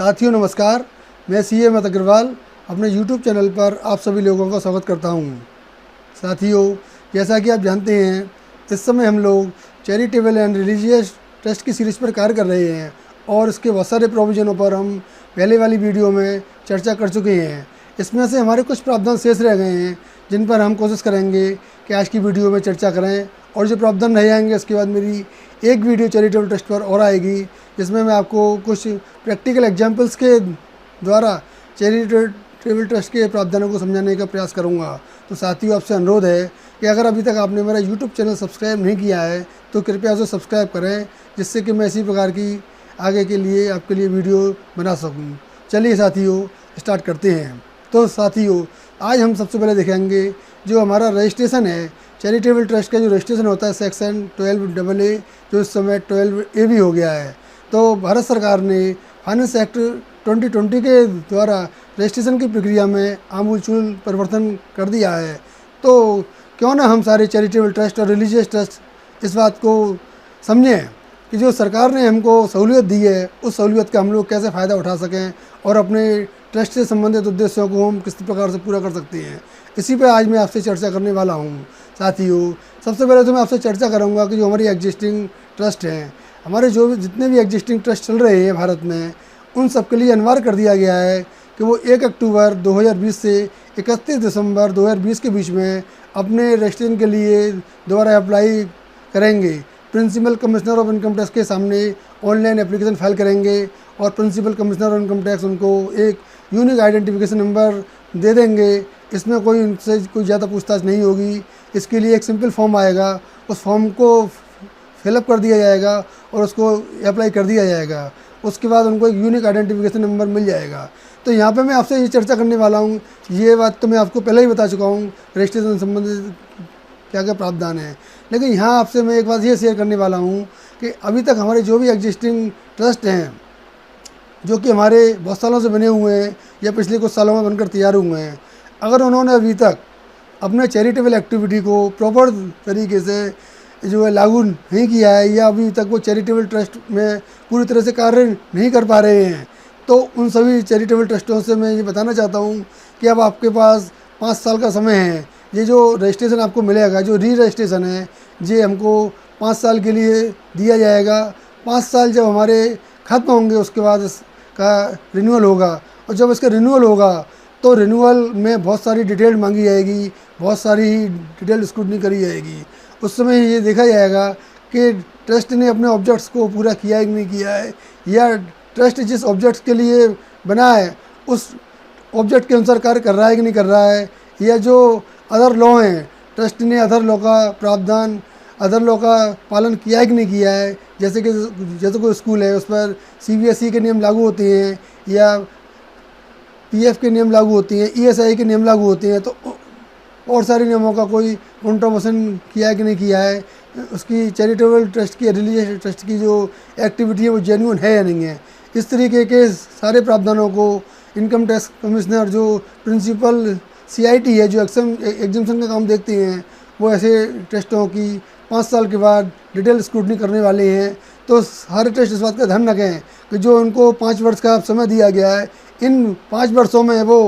साथियों नमस्कार, मैं सीए अमित अग्रवाल अपने यूट्यूब चैनल पर आप सभी लोगों का स्वागत करता हूं। साथियों, जैसा कि आप जानते हैं, इस समय हम लोग चैरिटेबल एंड रिलीजियस ट्रस्ट की सीरीज़ पर कार्य कर रहे हैं और इसके बहुत सारे प्रोविजनों पर हम पहले वाली वीडियो में चर्चा कर चुके हैं। इसमें से हमारे कुछ प्रावधान शेष रह गए हैं जिन पर हम कोशिश करेंगे कि आज की वीडियो में चर्चा करें, और जो प्रावधान नहीं आएंगे उसके बाद मेरी एक वीडियो चैरिटेबल ट्रस्ट पर और आएगी, जिसमें मैं आपको कुछ प्रैक्टिकल एग्जांपल्स के द्वारा चैरिटेबल ट्रस्ट के प्रावधानों को समझाने का प्रयास करूंगा। तो साथियों, आपसे अनुरोध है कि अगर अभी तक आपने मेरा यूट्यूब चैनल सब्सक्राइब नहीं किया है तो कृपया उसे सब्सक्राइब करें, जिससे कि मैं इसी प्रकार की आगे के लिए आपके लिए वीडियो बना सकूँ। चलिए साथियों, स्टार्ट करते हैं। तो साथियों, आज हम सबसे पहले देखेंगे जो हमारा रजिस्ट्रेशन है चैरिटेबल ट्रस्ट का। जो रजिस्ट्रेशन होता है सेक्शन 12AA, जो इस समय 12A भी हो गया है। तो भारत सरकार ने फाइनेंस एक्ट 2020 के द्वारा रजिस्ट्रेशन की प्रक्रिया में आमूलचूल परिवर्तन कर दिया है। तो क्यों ना हम सारे चैरिटेबल ट्रस्ट और रिलीजियस ट्रस्ट इस बात को समझें कि जो सरकार ने हमको सहूलियत दी है, उस सहूलियत का हम लोग कैसे फ़ायदा उठा सकें और अपने ट्रस्ट से संबंधित उद्देश्यों को हम किस प्रकार से पूरा कर सकते हैं। इसी पर आज मैं आपसे चर्चा करने वाला हूँ। साथियों, सबसे पहले तो मैं आपसे चर्चा करूँगा कि जो हमारी एग्जिस्टिंग ट्रस्ट हैं, हमारे जो भी जितने भी एग्जिस्टिंग ट्रस्ट चल रहे हैं भारत में, उन सब के लिए अनिवार्य कर दिया गया है कि वो 1 अक्टूबर 2020 से 31 दिसंबर 2020 के बीच में अपने रजिस्ट्रेशन के लिए दोबारा अप्लाई करेंगे। Principal commissioner of income tax के सामने ऑनलाइन एप्लीकेशन फाइल करेंगे और principal commissioner of income tax उनको एक यूनिक आइडेंटिफिकेशन नंबर दे देंगे। इसमें कोई उनसे कोई ज़्यादा पूछताछ नहीं होगी। इसके लिए एक सिंपल फॉर्म आएगा, उस फॉर्म को फिलअप कर दिया जाएगा और उसको अप्लाई कर दिया जाएगा। उसके बाद उनको एक यूनिक आइडेंटिफिकेशन नंबर मिल जाएगा। तो यहाँ पे मैं आपसे ये चर्चा करने वाला हूँ, ये बात तो मैं आपको पहले ही बता चुका हूँ रजिस्ट्रेशन संबंधित क्या क्या प्रावधान है, लेकिन यहाँ आपसे मैं एक बात ये शेयर करने वाला हूँ कि अभी तक हमारे जो भी एग्जिस्टिंग ट्रस्ट हैं, जो कि हमारे बहुत सालों से बने हुए हैं या पिछले कुछ सालों में बनकर तैयार हुए हैं, अगर उन्होंने अभी तक अपने चैरिटेबल एक्टिविटी को प्रॉपर तरीके से जो है लागू नहीं किया है, या अभी तक वो चैरिटेबल ट्रस्ट में पूरी तरह से कार्य नहीं कर पा रहे हैं, तो उन सभी चैरिटेबल ट्रस्टों से मैं ये बताना चाहता हूँ कि अब आपके पास 5 साल का समय है। ये जो रजिस्ट्रेशन आपको मिलेगा, जो री रजिस्ट्रेशन है, ये हमको 5 साल के लिए दिया जाएगा। 5 साल जब हमारे ख़त्म होंगे उसके बाद इसका रिन्यूअल होगा, और जब इसका रिन्यूअल होगा तो रिन्यूअल में बहुत सारी डिटेल मांगी जाएगी, बहुत सारी डिटेल स्क्रूटनी करी जाएगी। उस समय ये देखा जाएगा कि ट्रस्ट ने अपने ऑब्जेक्ट्स को पूरा किया है कि नहीं किया है, या ट्रस्ट जिस ऑब्जेक्ट्स के लिए बना है उस ऑब्जेक्ट के अनुसार कार्य कर रहा है कि नहीं कर रहा है, या जो अदर लॉ हैं, ट्रस्ट ने अदर लॉ का प्रावधान, अदर लॉ का पालन किया है कि नहीं किया है। जैसे कोई स्कूल है उस पर CBSE के नियम लागू होते हैं, या PF के नियम लागू होती हैं, ESI के नियम लागू होते हैं, तो और सारे नियमों का कोई कंट्रोवर्सन किया है कि नहीं किया है, उसकी चैरिटेबल ट्रस्ट की, रिलीजियस ट्रस्ट की जो एक्टिविटी है वो जेन्युइन है या नहीं है। इस तरीके के सारे प्रावधानों को इनकम टैक्स कमिश्नर, जो प्रिंसिपल CIT है, जो एग्जामिशन का काम देखते हैं, वो ऐसे ट्रस्टों की 5 साल के बाद डिटेल स्क्रूटनी करने वाले हैं। तो सारे ट्रस्ट इस बात का ध्यान रखें कि जो उनको 5 वर्ष का समय दिया गया है, इन 5 वर्षों में वो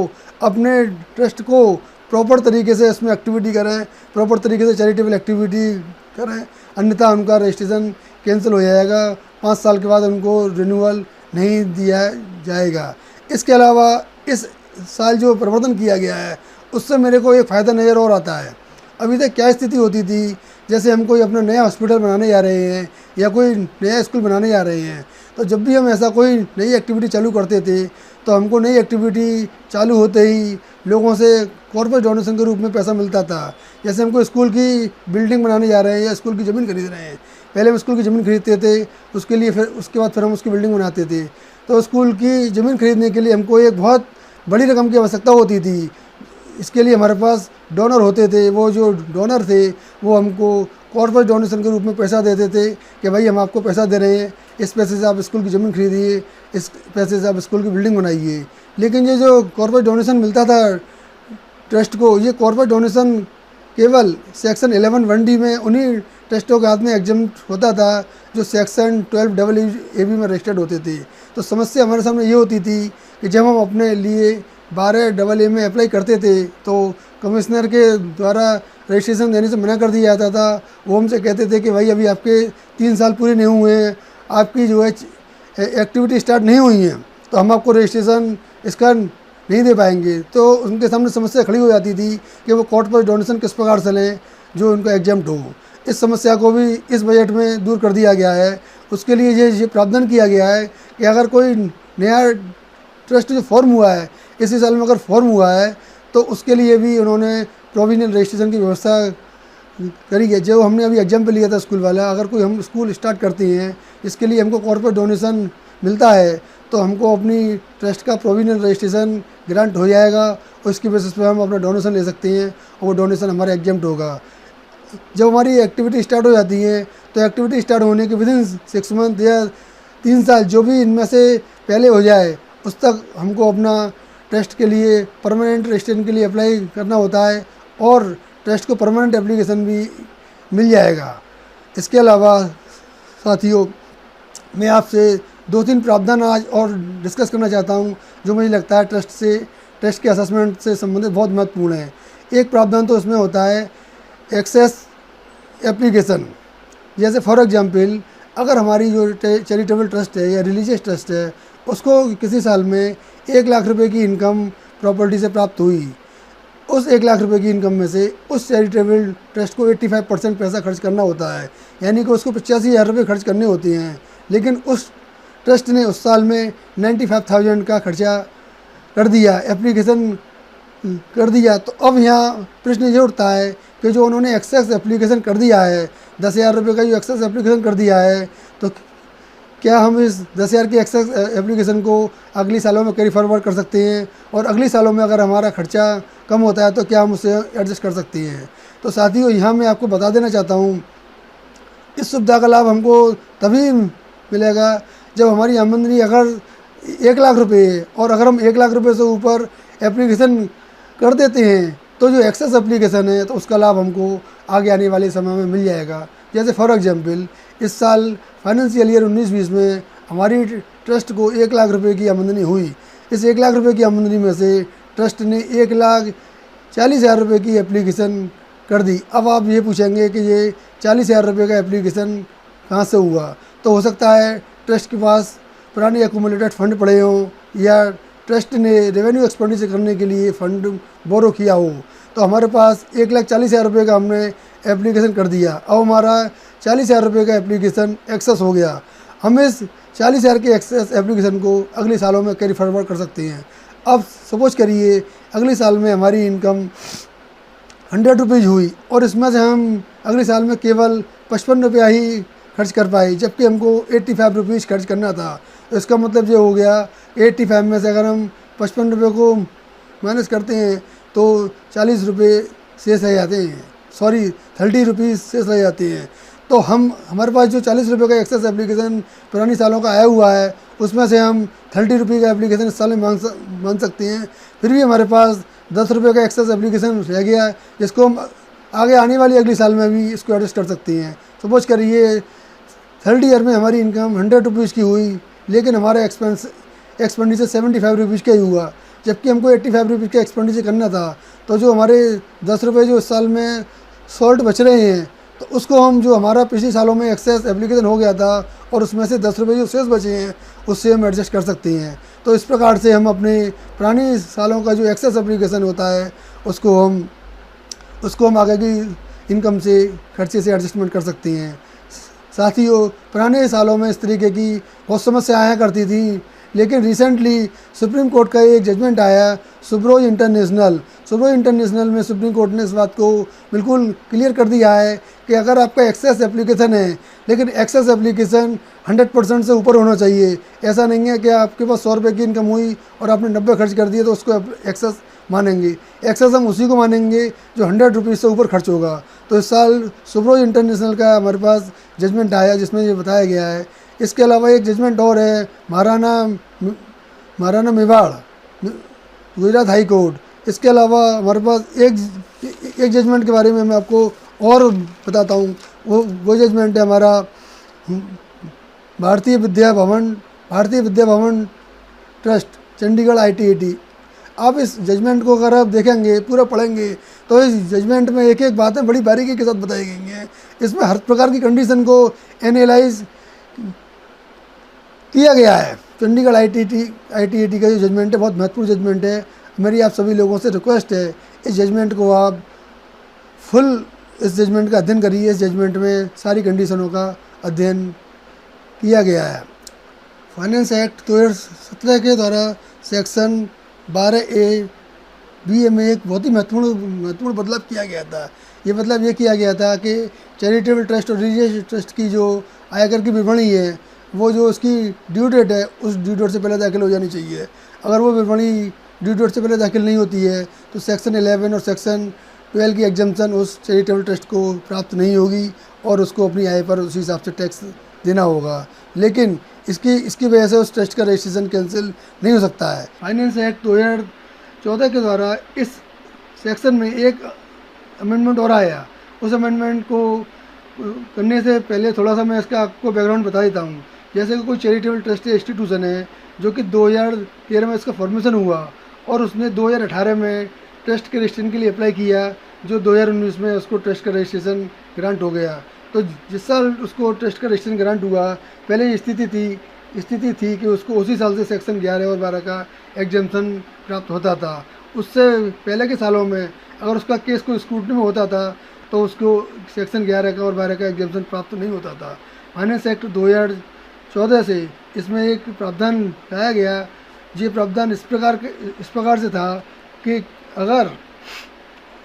अपने ट्रस्ट को प्रॉपर तरीके से इसमें एक्टिविटी करें, प्रॉपर तरीके से चैरिटेबल एक्टिविटी करें, अन्यथा उनका रजिस्ट्रेशन कैंसिल हो जाएगा। 5 साल के बाद उनको रिन्यूअल नहीं दिया जाएगा। इसके अलावा इस साल जो परिवर्तन किया गया है उससे मेरे को एक फ़ायदा नज़र और आता है। अभी तक क्या स्थिति होती थी, जैसे हम कोई अपना नया हॉस्पिटल बनाने जा रहे हैं या कोई नया स्कूल बनाने जा रहे हैं, तो जब भी हम ऐसा कोई नई एक्टिविटी चालू करते थे तो हमको नई एक्टिविटी चालू होते ही लोगों से कॉर्पोरेट डोनेशन के रूप में पैसा मिलता था। जैसे हम कोई स्कूल की बिल्डिंग बनाने जा रहे हैं या स्कूल की ज़मीन खरीद रहे हैं, पहले हम स्कूल की ज़मीन खरीदते थे, उसके लिए फिर उसके बाद फिर हम उसकी बिल्डिंग बनाते थे। तो स्कूल की ज़मीन खरीदने के लिए हमको एक बहुत बड़ी रकम की आवश्यकता होती थी। इसके लिए हमारे पास डोनर होते थे। वो जो डोनर थे वो हमको कॉर्पोरेट डोनेशन के रूप में पैसा देते थे कि भाई हम आपको पैसा दे रहे हैं, इस पैसे से आप स्कूल की ज़मीन खरीदिए, इस पैसे से आप स्कूल की बिल्डिंग बनाइए। लेकिन ये जो कॉर्पोरेट डोनेशन मिलता था ट्रस्ट को, ये कॉर्पोरेट डोनेशन केवल सेक्शन 11 1D में उन्हीं टेस्टों के हाथ में एग्जाम होता था जो सेक्शन 12 डबल AB में रजिस्टर्ड होते थे। तो समस्या हमारे सामने ये होती थी कि जब हम अपने लिए 12 डबल A में अप्लाई करते थे तो कमिश्नर के द्वारा रजिस्ट्रेशन देने से मना कर दिया जाता था। वो हमसे कहते थे कि भाई अभी आपके 3 साल पूरे नहीं हुए हैं, आपकी जो है एक्टिविटी स्टार्ट नहीं हुई है, तो हम आपको रजिस्ट्रेशन इसका नहीं दे पाएंगे। तो उनके सामने समस्या खड़ी हो जाती थी कि वो कोर्ट पर डोनेशन किस प्रकार से लें जो उनको एग्जाम्प्ट हो। इस समस्या को भी इस बजट में दूर कर दिया गया है। उसके लिए ये प्रावधान किया गया है कि अगर कोई नया ट्रस्ट जो फॉर्म हुआ है, इसी साल में अगर फॉर्म हुआ है, तो उसके लिए भी उन्होंने प्रोविजनल रजिस्ट्रेशन की व्यवस्था करी है। जो हमने अभी एग्जाम पे लिया था स्कूल वाला, अगर कोई हम स्कूल स्टार्ट करते हैं, इसके लिए हमको कॉर्पोरेट डोनेशन मिलता है, तो हमको अपनी ट्रस्ट का प्रोविजनल रजिस्ट्रेशन ग्रांट हो जाएगा और इसकी बेसिस पे हम अपना डोनेशन ले सकते हैं और वो डोनेशन हमारा एग्जाम्प्ट होगा। जब हमारी एक्टिविटी स्टार्ट हो जाती है तो एक्टिविटी स्टार्ट होने के विदिन 6 मंथ या 3 साल जो भी इनमें से पहले हो जाए, उस तक हमको अपना ट्रस्ट के लिए परमानेंट रजिस्ट्रेशन के लिए अप्लाई करना होता है और ट्रस्ट को परमानेंट एप्लीकेशन भी मिल जाएगा। इसके अलावा साथियों, मैं आपसे 2-3 प्रावधान आज और डिस्कस करना चाहता हूं जो मुझे लगता है ट्रस्ट के असेसमेंट से संबंधित बहुत महत्वपूर्ण है। एक प्रावधान तो इसमें होता है एक्सेस एप्लीकेशन। जैसे फॉर एग्जांपल, अगर हमारी जो चैरिटेबल ट्रस्ट है या रिलीजियस ट्रस्ट है, उसको किसी साल में 1 लाख रुपए की इनकम प्रॉपर्टी से प्राप्त हुई, उस 1 लाख रुपए की इनकम में से उस चैरिटेबल ट्रस्ट को 85% पैसा खर्च करना होता है, यानी कि उसको 85,000 रुपये खर्च करने होते हैं। लेकिन उस ट्रस्ट ने उस साल में 95,000 का खर्चा कर दिया, एप्लीकेशन कर दिया। तो अब यहाँ प्रश्न ये उठता है कि जो उन्होंने एक्सेस एप्लीकेशन कर दिया है, 10,000 रुपये का जो एक्सेस एप्लीकेशन कर दिया है, तो क्या हम इस 10,000 की एक्सेस एप्लीकेशन को अगली सालों में कैरी फॉरवर्ड कर सकते हैं? और अगली सालों में अगर हमारा खर्चा कम होता है तो क्या हम उसे एडजस्ट कर सकते हैं? तो साथियों, यहाँ मैं आपको बता देना चाहता हूँ, इस सुविधा का लाभ हमको तभी मिलेगा जब हमारी आमदनी अगर 1 लाख रुपये है और अगर हम 1 लाख रुपये से ऊपर एप्लीकेशन कर देते हैं तो जो एक्सेस एप्लीकेशन है तो उसका लाभ हमको आगे आने वाले समय में मिल जाएगा। जैसे फॉर एग्जांपल, इस साल फाइनेंशियल ईयर 19-20 में हमारी ट्रस्ट को 1 लाख रुपये की आमदनी हुई। इस 1 लाख रुपये की आमदनी में से ट्रस्ट ने 1,40,000 रुपये की एप्लीकेशन कर दी। अब आप ये पूछेंगे कि ये 40,000 रुपये का एप्लीकेशन कहाँ से हुआ? तो हो सकता है ट्रस्ट के पास पुराने एक्यूमुलेटेड फंड पड़े हों या ट्रस्ट ने रेवेन्यू एक्सपेंडिचर करने के लिए फ़ंड बोरो किया हो। तो हमारे पास 1,40,000 रुपये का हमने एप्लीकेशन कर दिया, अब हमारा 40,000 रुपये का एप्लीकेशन एक्सेस हो गया। हम इस 40,000 के एक्सेस एप्लीकेशन को अगले सालों में कैरी फॉरवर्ड कर सकते हैं। अब सपोज करिए अगले साल में हमारी इनकम 100 रुपीज़ हुई और इसमें से हम अगले साल में केवल 55 रुपया ही खर्च कर पाए, जबकि हमको 85 रुपीज़ खर्च करना था। तो इसका मतलब ये हो गया 85 में से अगर हम 55 रुपये को माइनस करते हैं तो 40 रुपये शेष रह जाते हैं, 30 रुपीज़ शेष रह जाते हैं। तो हमारे पास जो 40 रुपये का एक्सेस एप्लीकेशन पुरानी सालों का आया हुआ है, उसमें से हम 30 रुपये का एप्लीकेशन इस साल में मांग सकते हैं। फिर भी हमारे पास 10 रुपये का एक्सेस एप्लीकेशन रह गया है, जिसको हम आगे आने वाली अगली साल में भी इसको एडजस्ट कर सकते हैं। सपोज करिए 30 ईयर में हमारी इनकम 100 रुपीज़ की हुई, लेकिन हमारा एक्सपेंडिचर 75 रुपीज़ का ही हुआ, जबकि हमको 85 रुपीज़ का एक्सपेंडिचर करना था। तो जो हमारे 10 रुपये जो इस साल में शॉर्ट बच रहे हैं, तो उसको हम जो हमारा पिछले सालों में एक्सेस एप्लीकेशन हो गया था और उसमें से 10 रुपये जो शेष बचे हैं उससे हम एडजस्ट कर सकते हैं। तो इस प्रकार से हम अपने पुराने सालों का जो एक्सेस एप्लीकेशन होता है उसको हम आगे की इनकम से खर्चे से एडजस्टमेंट कर सकते हैं। साथियों, पुराने सालों में इस तरीके की बहुत समस्या आया करती थी, लेकिन रिसेंटली सुप्रीम कोर्ट का एक जजमेंट आया सुब्रो इंटरनेशनल में सुप्रीम कोर्ट ने इस बात को बिल्कुल क्लियर कर दिया है कि अगर आपका एक्सेस एप्लीकेशन है, लेकिन एक्सेस एप्लीकेशन 100% से ऊपर होना चाहिए। ऐसा नहीं है कि आपके पास 100 रुपये की इनकम हुई और आपने 90 खर्च कर दिए तो उसको एक्सेस मानेंगे। एक्सेस हम उसी को मानेंगे जो 100 रुपीज़ से ऊपर खर्च होगा। तो इस साल सुब्रो इंटरनेशनल का हमारे पास जजमेंट आया जिसमें ये बताया गया है। इसके अलावा एक जजमेंट और है महाराणा मेवाड़ गुजरात हाई कोर्ट। इसके अलावा हमारे पास एक जजमेंट के बारे में मैं आपको और बताता हूँ। वो जजमेंट है हमारा भारतीय विद्या भवन ट्रस्ट चंडीगढ़ ITAT। आप इस जजमेंट को अगर आप देखेंगे, पूरा पढ़ेंगे, तो इस जजमेंट में एक एक बातें बड़ी बारीकी के साथ बताई गई हैं। इसमें हर प्रकार की कंडीशन को एनालाइज किया गया है। चंडीगढ़ ITAT का जो जजमेंट है बहुत महत्वपूर्ण जजमेंट है। मेरी आप सभी लोगों से रिक्वेस्ट है, इस जजमेंट को आप फुल इस जजमेंट का अध्ययन करिए। इस जजमेंट में सारी कंडीशनों का अध्ययन किया गया है। फाइनेंस एक्ट 2017 के द्वारा सेक्शन 12A में एक बहुत ही महत्वपूर्ण बदलाव किया गया था। ये बदलाव ये किया गया था कि चैरिटेबल ट्रस्ट और रिलीजियस ट्रस्ट की जो आयकर की विवरणी है, वो जो उसकी ड्यू डेट है, उस ड्यू डेट से पहले दाखिल हो जानी चाहिए। अगर वो विवरणी ड्यू डेट से पहले दाखिल नहीं होती है तो सेक्शन 11 और सेक्शन 12 की एग्जम्पशन उस चैरिटेबल ट्रस्ट को प्राप्त नहीं होगी और उसको अपनी आय पर उसी हिसाब से टैक्स देना होगा। लेकिन इसकी वजह से उस ट्रस्ट का रजिस्ट्रेशन कैंसिल नहीं हो सकता है। फाइनेंस एक्ट 2014 के द्वारा इस सेक्शन में एक अमेंडमेंट और आया। उस अमेंडमेंट को करने से पहले थोड़ा सा मैं इसका आपको बैकग्राउंड बता देता हूँ। जैसे कि कोई चैरिटेबल ट्रस्ट या इंस्टीट्यूशन है जो कि 2013 में इसका फॉर्मेशन हुआ और उसने 2018 में ट्रस्ट के रजिस्ट्रेशन के लिए अप्लाई किया, जो 2019 में उसको ट्रस्ट का रजिस्ट्रेशन ग्रांट हो गया। तो जिस साल उसको ट्रस्ट का रजिस्ट्रेशन ग्रांट हुआ, पहले ये स्थिति थी कि उसको उसी साल से सेक्शन 11 और 12 का एग्जम्पशन प्राप्त होता था। उससे पहले के सालों में अगर उसका केस कोई स्क्रूटनी में होता था तो उसको सेक्शन 11 का और 12 का एग्जम्पशन प्राप्त नहीं होता था। फाइनेंस एक्ट 2014 से इसमें एक प्रावधान लाया गया। ये प्रावधान इस प्रकार से था कि अगर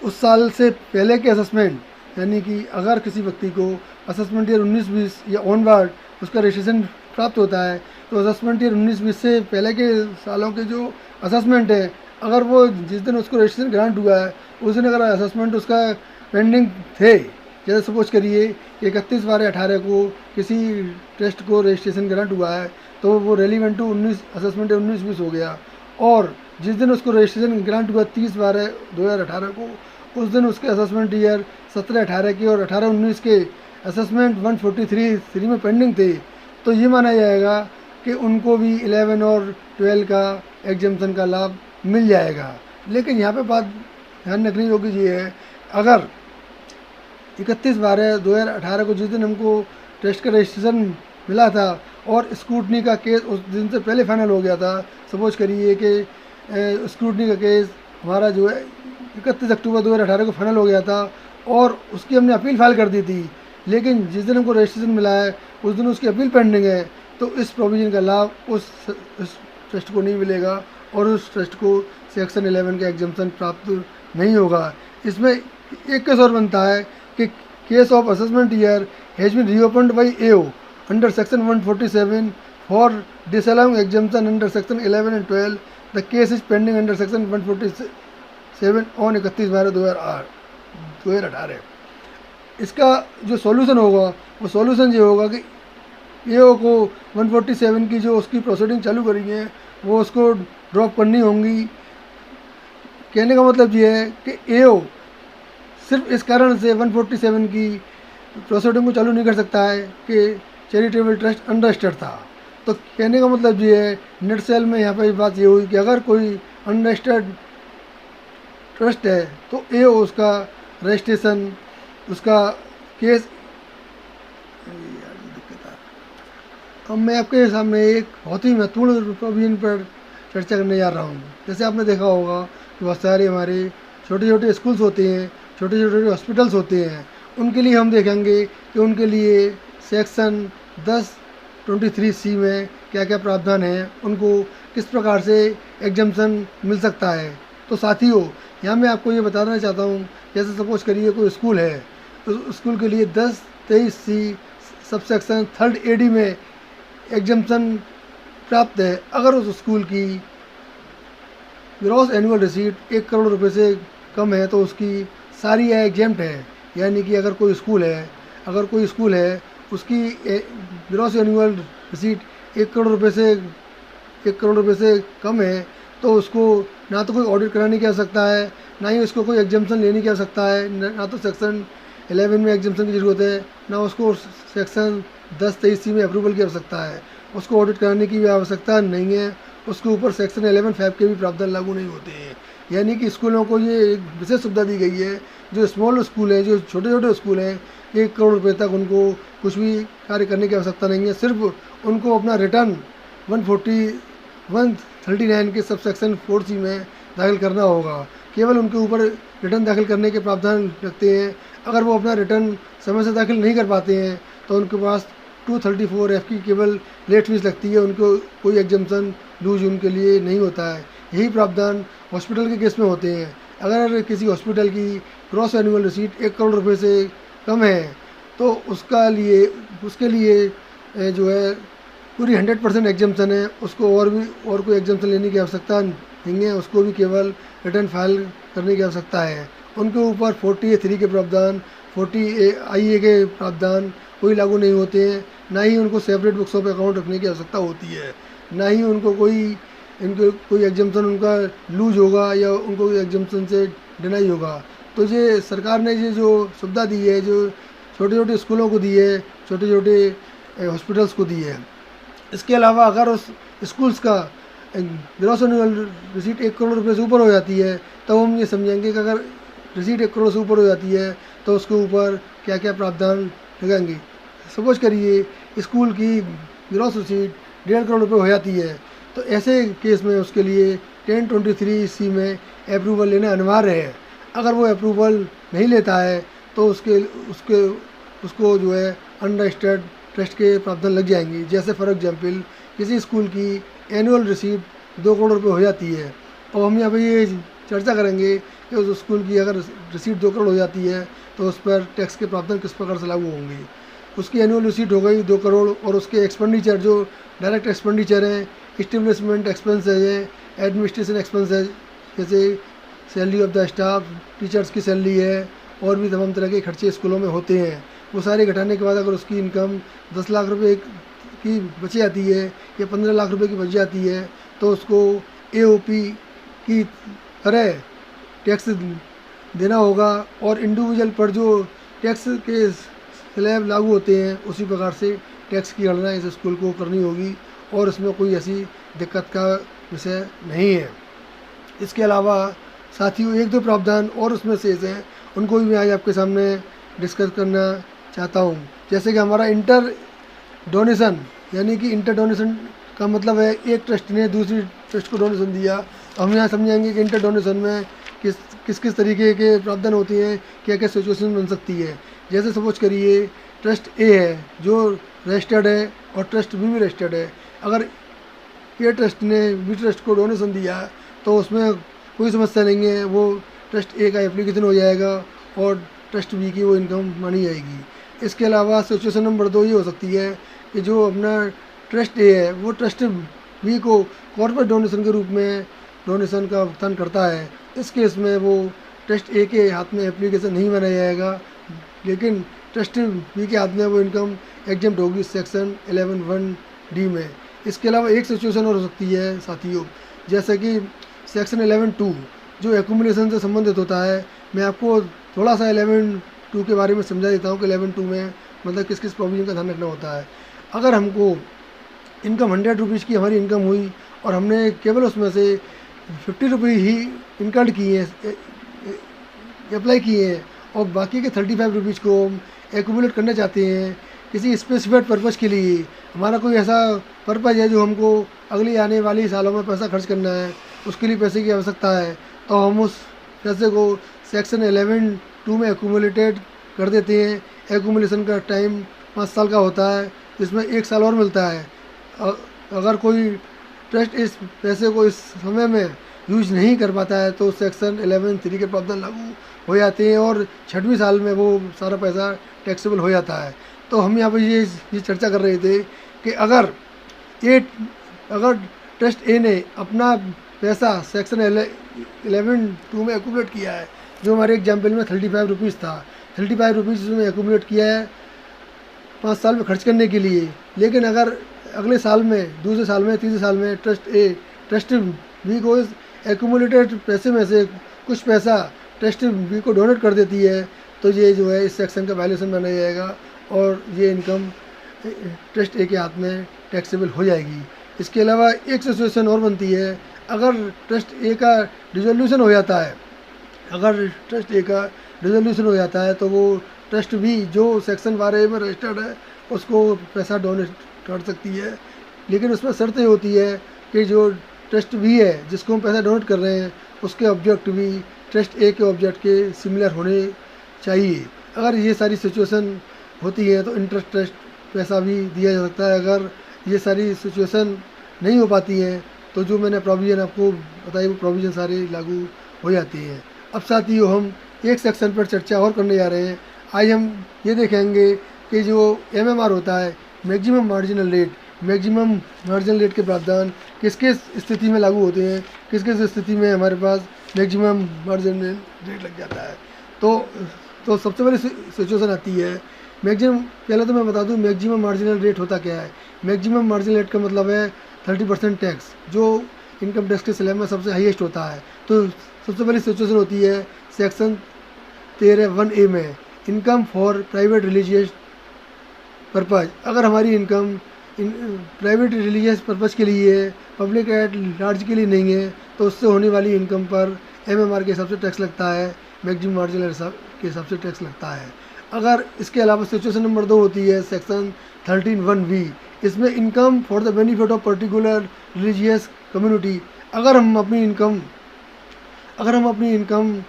उस साल से पहले के असेसमेंट, यानी कि अगर किसी व्यक्ति को असेसमेंट ईयर 19-20 या ऑनवर्ड उसका रजिस्ट्रेशन प्राप्त होता है, तो असेसमेंट ईयर 19-20 से पहले के सालों के जो असेसमेंट है, अगर वो जिस दिन उसको रजिस्ट्रेशन ग्रांट हुआ है उस दिन अगर असेसमेंट उसका पेंडिंग थे, जैसे सपोज करिए 31/12/18 को किसी ट्रस्ट को रजिस्ट्रेशन ग्रांट हुआ है, तो वो रेलिवेंट टू 19 असेसमेंट 19-20 हो गया। और जिस दिन उसको रजिस्ट्रेशन ग्रांट हुआ 30/12/2018 को, उस दिन उसके असेसमेंट ईयर 17-18 के और 18-19 के असेसमेंट 143 में पेंडिंग थे, तो ये माना जाएगा कि उनको भी 11 और 12 का एग्जम्पशन का लाभ मिल जाएगा। लेकिन यहाँ पे बात ध्यान रखने योग्य ये है, अगर 31/12/2018 को जिस दिन हमको ट्रस्ट का रजिस्ट्रेशन मिला था और स्क्रूटनी का केस उस दिन से पहले फाइनल हो गया था, सपोज करिए कि स्क्रूटनी का केस हमारा जो है 31 अक्टूबर 2018 को फाइनल हो गया था और उसकी हमने अपील फाइल कर दी थी, लेकिन जिस दिन हमको रजिस्ट्रेशन मिला है उस दिन उसकी अपील पेंडिंग है, तो इस प्रोविज़न का लाभ उस ट्रस्ट को नहीं मिलेगा और उस ट्रस्ट को सेक्शन 11 का एग्जम्पशन प्राप्त नहीं होगा। इसमें एक केस और बनता है कि case of assessment year has been reopened by AO under section 147 for disallowing exemption under section 11 and 12। The case is pending under section 147 on 31/12/2018। इसका जो सॉल्यूशन होगा वो सॉल्यूशन ये होगा कि AO को 147 की जो उसकी प्रोसीडिंग चालू करी है वो उसको ड्रॉप करनी होंगी। कहने का मतलब ये है कि AO सिर्फ इस कारण से 147 की प्रोसीडिंग को चालू नहीं कर सकता है कि चैरिटेबल ट्रस्ट अनरजिस्टर्ड था। तो कहने का मतलब ये है, नेट सेल में यहाँ पर बात ये हुई कि अगर कोई अनरजिस्टर्ड ट्रस्ट है तो AO उसका रजिस्ट्रेशन, उसका केस। अब मैं आपके सामने एक बहुत ही महत्वपूर्ण प्रोविजन पर चर्चा करने जा रहा हूँ। जैसे आपने देखा होगा कि बहुत सारे हमारे छोटे छोटे स्कूल्स होते हैं, छोटे छोटे हॉस्पिटल्स होते हैं, उनके लिए हम देखेंगे कि उनके लिए सेक्शन 1023C में क्या क्या प्रावधान है, उनको किस प्रकार से एग्जम्पशन मिल सकता है। तो साथियों, यहाँ मैं आपको ये बताना चाहता हूँ, जैसे सपोज करिए कोई स्कूल है, तो स्कूल के लिए 1023C सबसेक्शन 3rd AD में एग्जम्पशन प्राप्त है। अगर उस स्कूल की ग्रॉस एनुअल रिसीट 1 करोड़ रुपए से कम है तो उसकी सारी आय एग्जेम्प्ट है। यानी कि अगर कोई स्कूल है उसकी ग्रॉस एनुअल रिसीट 1 करोड़ रुपए से कम है तो उसको ना तो कोई ऑडिट कराने की आवश्यकता है, ना ही उसको कोई एग्जाम्पशन लेने की आवश्यकता है, ना तो सेक्शन 11 में एग्जाम्पशन की ज़रूरत है, ना उसको सेक्शन 10-23C में अप्रूवल की आवश्यकता है, उसको ऑडिट कराने की भी आवश्यकता नहीं है, उसके ऊपर सेक्शन 11(5) के भी प्रावधान लागू नहीं होते हैं। यानी कि स्कूलों को ये एक विशेष सुविधा दी गई है। जो स्मॉल स्कूल हैं, जो छोटे छोटे स्कूल हैं, 1 करोड़ रुपये तक उनको कुछ भी कार्य करने की आवश्यकता नहीं है। सिर्फ उनको अपना रिटर्न 139 के सब सेक्शन 4C में दाखिल करना होगा। केवल उनके ऊपर रिटर्न दाखिल करने के प्रावधान रखते हैं। अगर वो अपना रिटर्न समय से दाखिल नहीं कर पाते हैं तो उनके पास 234F की केवल लेट फीस लगती है, उनको कोई एग्जाम्पशन लूज उनके लिए नहीं होता है। यही प्रावधान हॉस्पिटल के केस में होते हैं। अगर किसी हॉस्पिटल की ग्रॉस एनुअल रिसीट 1 करोड़ रुपये से कम है तो उसके लिए जो है पूरी 100% एग्जाम्पशन है, उसको और कोई एग्जाम्पशन लेने की आवश्यकता नहीं है, उसको भी केवल रिटर्न फाइल करने की आवश्यकता है। उनके ऊपर 40A(3) के प्रावधान, 40IA के प्रावधान कोई लागू नहीं होते हैं, ना ही उनको सेपरेट बुक्स ऑफ अकाउंट रखने की आवश्यकता होती है, ना ही उनको कोई एग्जाम्पशन उनका लूज होगा या उनको एग्जाम्पशन से डिनाई होगा। तो ये सरकार ने ये जो सुविधा दी है, जो छोटे छोटे स्कूलों को दी है, छोटे छोटे हॉस्पिटल्स को दी है। इसके अलावा अगर उस स्कूल्स का ग्रॉस एनुअल रिसीट 1 करोड़ रुपये से ऊपर हो जाती है तो हम ये समझेंगे कि अगर रिसीट 1 करोड़ से ऊपर हो जाती है तो उसके ऊपर क्या क्या प्रावधान लगेंगे। सपोज करिए स्कूल की ग्रॉस रिसीट 1.5 करोड़ रुपये हो जाती है तो ऐसे केस में उसके लिए 1023C में अप्रूवल लेना अनिवार्य है। अगर वो अप्रूवल नहीं लेता है तो उसको जो है अनरजिस्टर्ड ट्रस्ट के प्रावधान लग जाएंगे। जैसे फॉर एग्जाम्पल किसी स्कूल की एनुअल रिसीट 2 करोड़ रुपये हो जाती है और हम यहाँ पे ये चर्चा करेंगे कि उस स्कूल की अगर रिसीट 2 करोड़ हो जाती है तो उस पर टैक्स के प्रावधान किस प्रकार से लागू होंगे। उसकी एनुअल रिसीट हो गई 2 करोड़ और उसके एक्सपेंडिचर जो डायरेक्ट एक्सपेंडिचर हैं, इस्टेब्लिशमेंट एक्सपेंस है, एडमिनिस्ट्रेशन एक्सपेंस है, जैसे salary of the staff, teachers की सैलरी है और भी तमाम तरह के खर्चे स्कूलों में होते हैं। वो सारे घटाने के बाद अगर उसकी इनकम 10 लाख रुपए की बच जाती है या 15 लाख रुपए की बच जाती है तो उसको AOP की तरह टैक्स देना होगा और इंडिविजुअल पर जो टैक्स के स्लैब लागू होते हैं उसी प्रकार से टैक्स की गणना इस स्कूल को करनी होगी और इसमें कोई ऐसी दिक्कत का विषय नहीं है। इसके अलावा साथियों 1-2 प्रावधान और उसमें शेष हैं, उनको भी मैं आज आपके सामने डिस्कस करना चाहता हूँ। जैसे कि हमारा इंटर डोनेशन, यानी कि इंटर डोनेशन का मतलब है एक ट्रस्ट ने दूसरी ट्रस्ट को डोनेशन दिया। हम यहाँ समझेंगे कि इंटर डोनेशन में किस तरीके के प्रावधान होते हैं, क्या क्या सिचुएशन बन सकती है। जैसे सपोज करिए ट्रस्ट A है जो रजिस्टर्ड है और ट्रस्ट B भी रजिस्टर्ड है। अगर A ट्रस्ट ने B ट्रस्ट को डोनेशन दिया तो उसमें कोई समस्या नहीं है, वो ट्रस्ट A का एप्लीकेशन हो जाएगा और ट्रस्ट B की वो इनकम मानी जाएगी। इसके अलावा सिचुएशन नंबर 2 ये हो सकती है कि जो अपना ट्रस्ट A है वो ट्रस्ट B को कॉर्पोरेट डोनेशन के रूप में डोनेशन का भुगतान करता है। इस केस में वो ट्रस्ट A के हाथ में एप्लीकेशन नहीं बनाया जाएगा, लेकिन ट्रस्ट B के हाथ में वो इनकम एग्जम्प्ट होगी सेक्शन 11(1)D में। इसके अलावा एक सिचुएशन और हो सकती है साथियों, जैसे कि सेक्शन 11(2) जो एक्यूमुलेशन से संबंधित होता है। मैं आपको थोड़ा सा 11(2) के बारे में समझा देता हूँ कि 11(2) में मतलब किस किस प्रोविजन का ध्यान रखना होता है। अगर हमको इनकम 100 रुपीज़ की हमारी इनकम हुई और हमने केवल उसमें से 50 रुपये ही इनकम किए हैं, अप्लाई किए हैं और बाकी के 35 रुपीज़ को हम एक्यूमुलेट करना चाहते हैं किसी स्पेसिफाइड पर्पज़ के लिए। हमारा कोई ऐसा पर्पज़ है जो हमको अगली आने वाली सालों में पैसा खर्च करना है, उसके लिए पैसे की आवश्यकता है, तो हम उस पैसे को सेक्शन 11(2) में एक्यूमुलेटेड कर देते हैं। एक्यूमुलेशन का टाइम 5 साल का होता है, जिसमें 1 साल और मिलता है। अगर कोई ट्रस्ट इस पैसे को इस समय में यूज नहीं कर पाता है तो सेक्शन 11(3) के प्रावधान लागू हो जाते हैं और 6वीं साल में वो सारा पैसा टैक्सेबल हो जाता है। तो हम यहाँ पर ये चर्चा कर रहे थे कि अगर ट्रस्ट A ने अपना पैसा सेक्शन 11(2) में एक्यूमुलेट किया है, जो हमारे एग्जाम्पल में 35 रुपीज़ था, 35 रुपीज़ उसमें एक्यूमुलेट किया है 5 साल में खर्च करने के लिए। लेकिन अगर अगले साल में, दूसरे साल में, तीसरे साल में ट्रस्ट बी को इस एक्यूमुलेटेड पैसे में से कुछ पैसा ट्रस्ट बी को डोनेट कर देती है, तो ये जो है इस सेक्शन का वैल्यूएशन बनाया जाएगा और ये इनकम ट्रस्ट ए के हाथ में टैक्सेबल हो जाएगी। इसके अलावा एक सिचुएशन और बनती है, अगर ट्रस्ट ए का डिसोल्यूशन हो जाता है, अगर ट्रस्ट ए का डिसोल्यूशन हो जाता है तो वो ट्रस्ट भी जो सेक्शन 12A में रजिस्टर्ड है उसको पैसा डोनेट कर सकती है, लेकिन उसमें शर्त ये होती है कि जो ट्रस्ट भी है जिसको हम पैसा डोनेट कर रहे हैं उसके ऑब्जेक्ट भी ट्रस्ट ए के ऑब्जेक्ट के सिमिलर होने चाहिए। अगर ये सारी सिचुएशन होती है तो इंटरेस्ट ट्रस्ट पैसा भी दिया जा सकता है। अगर ये सारी सिचुएशन नहीं हो पाती हैं तो जो मैंने प्रोविज़न आपको बताई वो प्रोविज़न सारे लागू हो जाती हैं। अब साथियों हम एक सेक्शन पर चर्चा और करने जा रहे हैं। आज हम ये देखेंगे कि जो एमएमआर होता है, maximum marginal rate, maximum marginal rate के प्रावधान किस किस स्थिति में लागू होते हैं, किस किस स्थिति में हमारे पास मैक्सिमम मार्जिनल रेट लग जाता है। तो सबसे पहले सिचुएशन आती है मैक्सिमम। पहले तो मैं बता दूं मैक्सिमम मार्जिनल रेट होता क्या है। मैक्सिमम मार्जिनल रेट का मतलब है 30% टैक्स, जो इनकम टैक्स के स्लैब में सबसे हाईएस्ट होता है। तो सबसे पहली सिचुएशन होती है सेक्शन 13(1)(a) में income for private religious purpose. अगर हमारी इनकम प्राइवेट रिलीजियस पर्पज़ के लिए है, पब्लिक एट लार्ज के लिए नहीं है, तो उससे होने वाली इनकम पर एमएमआर के हिसाब से टैक्स लगता है, मैक्सिमम मार्जिनल के हिसाब से टैक्स लगता है। अगर इसके अलावा सिचुएशन नंबर 2 होती है सेक्शन 13(1)(b), इसमें income for the benefit of particular religious community. अगर हम अपनी इनकम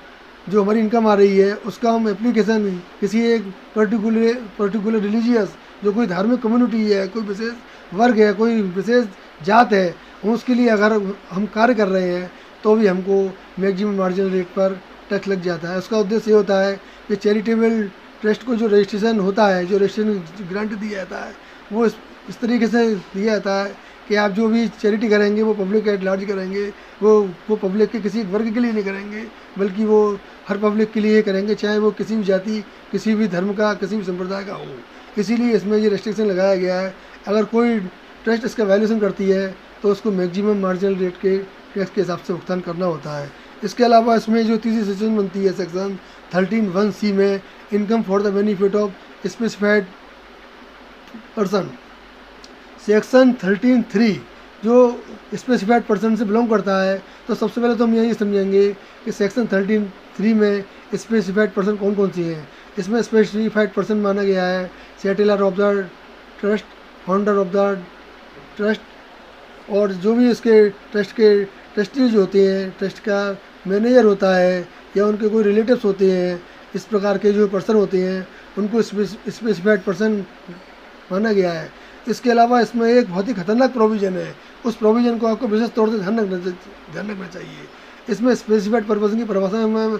जो हमारी इनकम आ रही है उसका हम एप्लीकेशन किसी एक पर्टिकुलर रिलीजियस, जो कोई धार्मिक कम्युनिटी है, कोई विशेष वर्ग है, कोई विशेष जात है, उसके लिए अगर हम कार्य कर रहे हैं तो भी हमको मैक्सिमम मार्जिनल रेट पर टैक्स लग जाता है। उसका उद्देश्य ये होता है कि चैरिटेबल ट्रस्ट को जो रजिस्ट्रेशन होता है, जो रजिस्ट्रेशन ग्रांट दिया जाता है, वो इस तरीके से दिया जाता है कि आप जो भी चैरिटी करेंगे वो पब्लिक एट लार्ज करेंगे, वो पब्लिक के किसी वर्ग के लिए नहीं करेंगे, बल्कि वो हर पब्लिक के लिए करेंगे, चाहे वो किसी भी जाति, किसी भी धर्म का, किसी भी संप्रदाय का हो। इसीलिए इसमें ये रेस्ट्रिक्शन लगाया गया है। अगर कोई ट्रस्ट इसका वैल्यूएशन करती है तो उसको मैक्सिमम मार्जिनल रेट के टैक्स के हिसाब से भुगतान करना होता है। इसके अलावा इसमें जो तीसरी सिचुएशन बनती है सेक्शन 13(1)(c) में income for the benefit of specified person. Section 13(3) जो स्पेसिफाइड पर्सन से बिलोंग करता है, तो सबसे पहले तो हम यही समझेंगे कि सेक्शन 13(3) में स्पेसिफाइड पर्सन कौन कौन सी हैं। इसमें स्पेसिफाइड पर्सन माना गया है settler of the trust, founder of the trust, और जो भी इसके ट्रस्ट के ट्रस्टीज होते हैं, ट्रस्ट का मैनेजर होता है या उनके कोई रिलेटिव्स होते हैं, इस प्रकार के जो पर्सन होते हैं उनको स्पेसिफाइड पर्सन माना गया है। इसके अलावा इसमें एक बहुत ही खतरनाक प्रोविज़न है, उस प्रोविज़न को आपको विशेष तौर से ध्यान रखना चाहिए। इसमें स्पेसिफाइड पर्सन की परिभाषा में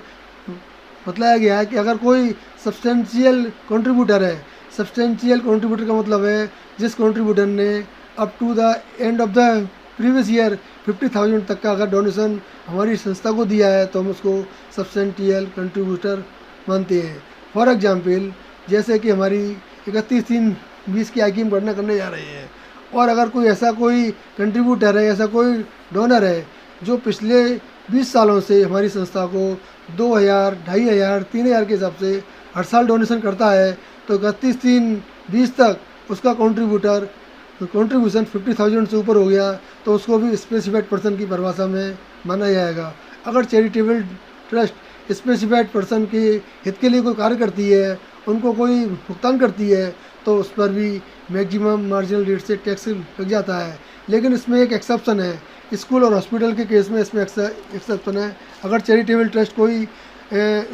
बतलाया गया है कि अगर कोई सब्सटेंशियल कंट्रीब्यूटर है, सब्सटेंशियल कंट्रीब्यूटर का मतलब है जिस कंट्रीब्यूटर ने up to the end of the previous year 50,000 तक का अगर डोनेशन हमारी संस्था को दिया है तो हम उसको सब्सटेंशियल कंट्रीब्यूटर मानते हैं। फॉर एग्जांपल, जैसे कि हमारी 31/3/20 की आईकीम गणना करने जा रहे हैं, और अगर कोई ऐसा कोई कंट्रीब्यूटर है, ऐसा कोई डोनर है जो पिछले 20 सालों से हमारी संस्था को 2,000, 2,500, 3,000 के हिसाब से हर साल डोनेशन करता है, तो 31/3/20 तक उसका कंट्रीब्यूशन 50,000 से ऊपर हो गया तो उसको भी स्पेसिफाइड पर्सन की परिभाषा में माना जाएगा। अगर चैरिटेबल ट्रस्ट स्पेसिफाइड पर्सन के हित के लिए कोई कार्य करती है, उनको कोई भुगतान करती है, तो उस पर भी मैक्सिमम मार्जिनल रेट से टैक्स लग जाता है। लेकिन इसमें एक एक्सेप्शन है, स्कूल और हॉस्पिटल के केस में इसमें एक्सेप्शन है। अगर चैरिटेबल ट्रस्ट कोई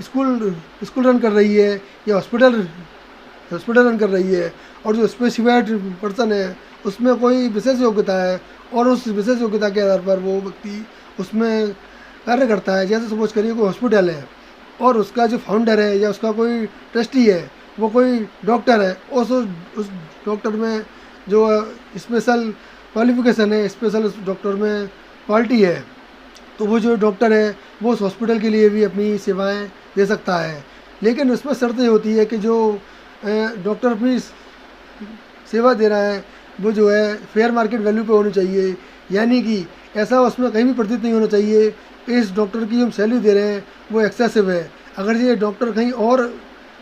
स्कूल रन कर रही है या हॉस्पिटल रन कर रही है और जो स्पेसिफाइड पर्सन है उसमें कोई विशेष योग्यता है और उस विशेष योग्यता के आधार पर वो व्यक्ति उसमें कार्य करता है, जैसे सपोज करिए कोई हॉस्पिटल है और उसका जो फाउंडर है या उसका कोई ट्रस्टी है वो कोई डॉक्टर है, उस डॉक्टर में जो स्पेशल क्वालिफिकेशन है, स्पेशल उस डॉक्टर में क्वालिटी है, तो वो जो डॉक्टर है वो उस हॉस्पिटल के लिए भी अपनी सेवाएं दे सकता है। लेकिन उसमें शर्त ये होती है कि जो डॉक्टर अपनी सेवा दे रहा है वो जो है फेयर मार्केट वैल्यू पे होनी चाहिए, यानी कि ऐसा उसमें कहीं भी प्रतीत नहीं होना चाहिए इस डॉक्टर की हम सैलरी दे रहे हैं वो एक्सेसिव है। अगर ये डॉक्टर कहीं और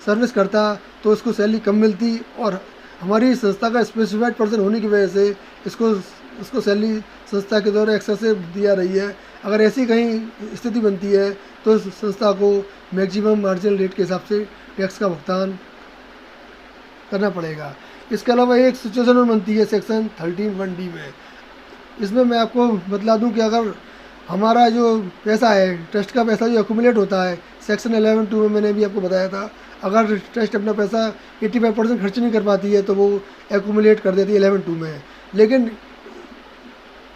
सर्विस करता तो इसको सैलरी कम मिलती, और हमारी संस्था का स्पेसिफाइड पर्सन होने की वजह से इसको सैलरी संस्था के द्वारा एक्सेसिव दिया रही है। अगर ऐसी कहीं स्थिति बनती है तो संस्था को मैक्सिमम मार्जिनल रेट के हिसाब से टैक्स का भुगतान करना पड़ेगा। इसके अलावा एक सिचुएशन और बनती है सेक्शन 13(1)D में। इसमें मैं आपको बतला दूं कि अगर हमारा जो पैसा है, ट्रस्ट का पैसा जो एक्यूमुलेट होता है, सेक्शन 11(2) में मैंने भी आपको बताया था, अगर ट्रस्ट अपना पैसा 85% खर्च नहीं कर पाती है तो वो एक्यूमुलेट कर देती है 11(2) में। लेकिन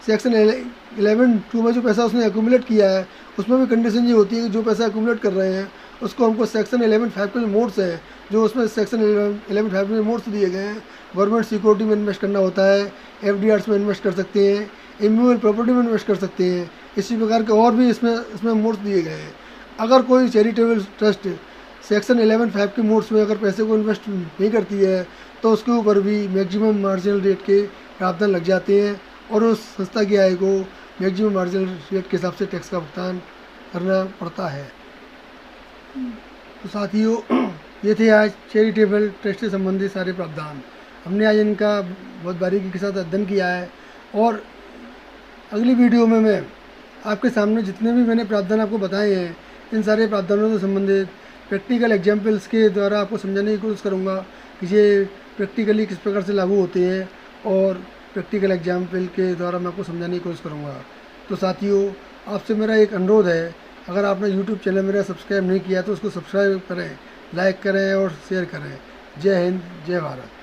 सेक्शन 11(2) में जो पैसा उसने एक्यूमुलेट किया है उसमें भी कंडीशन ये होती है कि जो पैसा एक्यूमुलेट कर रहे हैं उसको हमको सेक्शन 11(5) के जो मोड्स हैं, जो उसमें सेक्शन 11(5) में मोड्स दिए गए हैं, गवर्नमेंट सिक्योरिटी में इन्वेस्ट करना होता है, FDRs में इन्वेस्ट कर सकते हैं, इमूवेबल प्रॉपर्टी में इन्वेस्ट कर सकते हैं, इसी प्रकार के और भी इसमें मोड्स दिए गए हैं। अगर कोई चैरिटेबल ट्रस्ट सेक्शन 11(5) के मोड्स में अगर पैसे को इन्वेस्ट नहीं करती है तो उसके ऊपर भी मैक्सिमम मार्जिनल रेट के प्रावधान लग जाते हैं और उस संस्था की आय को मैक्सिमम मार्जिनल रेट के हिसाब से टैक्स का भुगतान करना पड़ता है। तो साथियों, ये थे आज चैरिटेबल ट्रस्ट से संबंधित सारे प्रावधान। हमने आज इनका बहुत बारीकी के साथ अध्ययन किया है, और अगली वीडियो में मैं आपके सामने जितने भी मैंने प्रावधान आपको बताए हैं, इन सारे प्रावधानों से संबंधित प्रैक्टिकल एग्जाम्पल्स के द्वारा आपको समझाने की कोशिश करूँगा कि ये प्रैक्टिकली किस प्रकार से लागू होते हैं, और प्रैक्टिकल एग्जाम्पल के द्वारा मैं आपको समझाने की कोशिश करूँगा। तो साथियों, आपसे मेरा एक अनुरोध है, अगर आपने यूट्यूब चैनल मेरा सब्सक्राइब नहीं किया तो उसको सब्सक्राइब करें, लाइक करें और शेयर करें। जय हिंद, जय भारत।